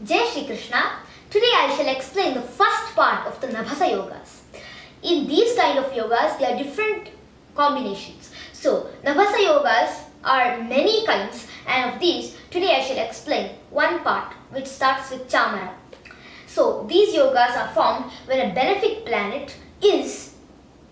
Jai Shri Krishna. Today I shall explain the first part of the Nabhasa yogas. In these kind of yogas, there are different combinations. So, Nabhasa yogas are many kinds, and of these, today I shall explain one part which starts with Chamara. So, these yogas are formed when a benefic planet is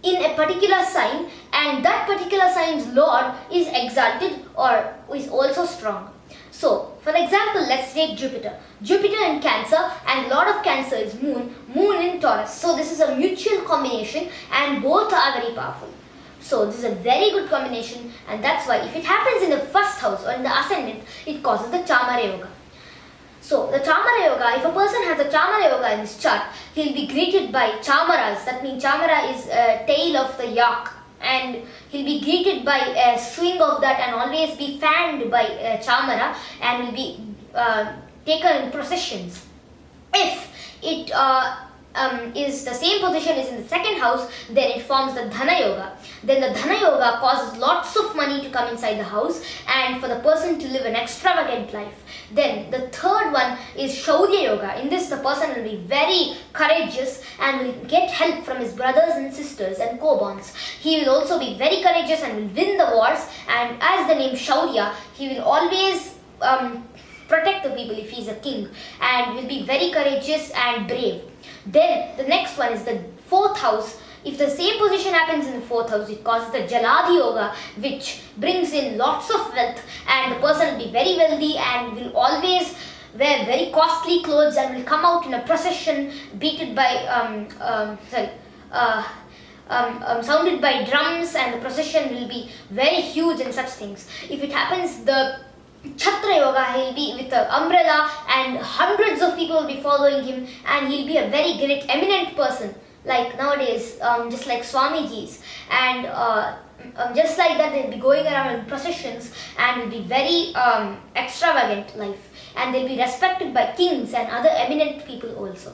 in a particular sign and that particular sign's lord is exalted or is also strong. So, for example, let's take Jupiter. Jupiter in Cancer and Lord of Cancer is Moon, Moon in Taurus. So, this is a mutual combination and both are very powerful. So, this is a very good combination, and that's why if it happens in the first house or in the ascendant, it causes the Chamara Yoga. So, the Chamara Yoga, if a person has a Chamara Yoga in his chart, he will be greeted by Chamaras. That means Chamara is a tail of the yak, and he'll be greeted by a swing of that and always be fanned by Chamara, and will be taken in processions. If it is the same position is in the second house, then it forms the Dhana Yoga. Then the Dhana Yoga causes lots of money to come inside the house and for the person to live an extravagant life. Then the third one is Shaurya Yoga. In this, the person will be very courageous and will get help from his brothers and sisters and co-borns. He will also be very courageous and will win the wars, and as the name Shaurya, he will always protect the people if he is a king, and will be very courageous and brave. Then the next one is the fourth house. If the same position happens in the fourth house, it causes the Jaladi Yoga, which brings in lots of wealth, and the person will be very wealthy and will always wear very costly clothes and will come out in a procession beaten by sounded by drums, and the procession will be very huge and such things. If it happens, the Chhatra Yoga, he'll be with an umbrella and hundreds of people will be following him, and he'll be a very great eminent person like nowadays, just like Swamiji's, and just like that they'll be going around in processions and will be very extravagant life, and they'll be respected by kings and other eminent people also.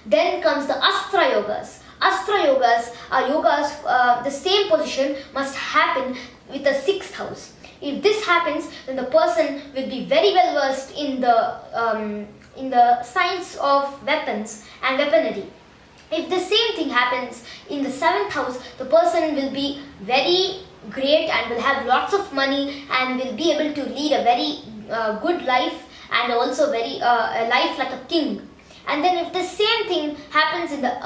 Then comes the Astra Yogas. Astra Yogas are yogas, the same position must happen with the sixth house. If this happens, then the person will be very well versed in the science of weapons and weaponry. If the same thing happens in the seventh house, the person will be very great and will have lots of money and will be able to lead a very good life, and also very a life like a king. And then if the same thing happens in the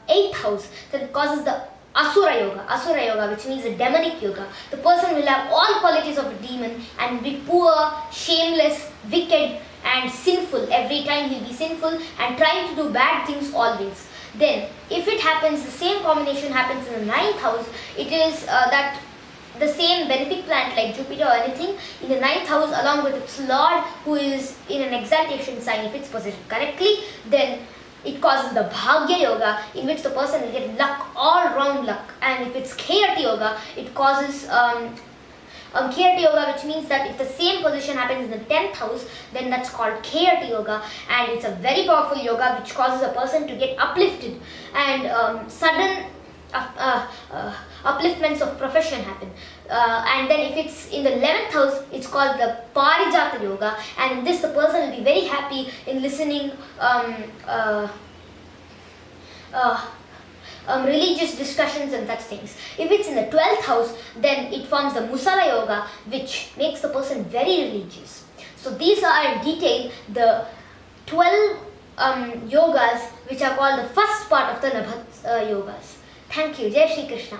eighth house, then it causes the Asura Yoga, which means the demonic yoga. The person will have all qualities of a demon and be poor, shameless, wicked and sinful. Every time he'll be sinful and trying to do bad things always. Then, if it happens, the same combination happens in the ninth house, it is that the same benefic planet like Jupiter or anything in the ninth house along with its lord who is in an exaltation sign, if it's positioned correctly, then it causes the Bhagya Yoga, in which the person will get luck, all round luck. And if it's Kherati Yoga, it causes Kherati Yoga, which means that if the same position happens in the 10th house, then that's called Kherati Yoga, and it's a very powerful yoga which causes a person to get uplifted, and sudden upliftments of profession happen. And then if it's in the 11th house, it's called the Parijata Yoga, and in this the person will be very happy in listening religious discussions and such things. If it's in the 12th house, then it forms the Musala Yoga, which makes the person very religious. So these are in detail the 12 yogas which are called the first part of the Nabhasa yogas. Thank you. Jai Shri Krishna.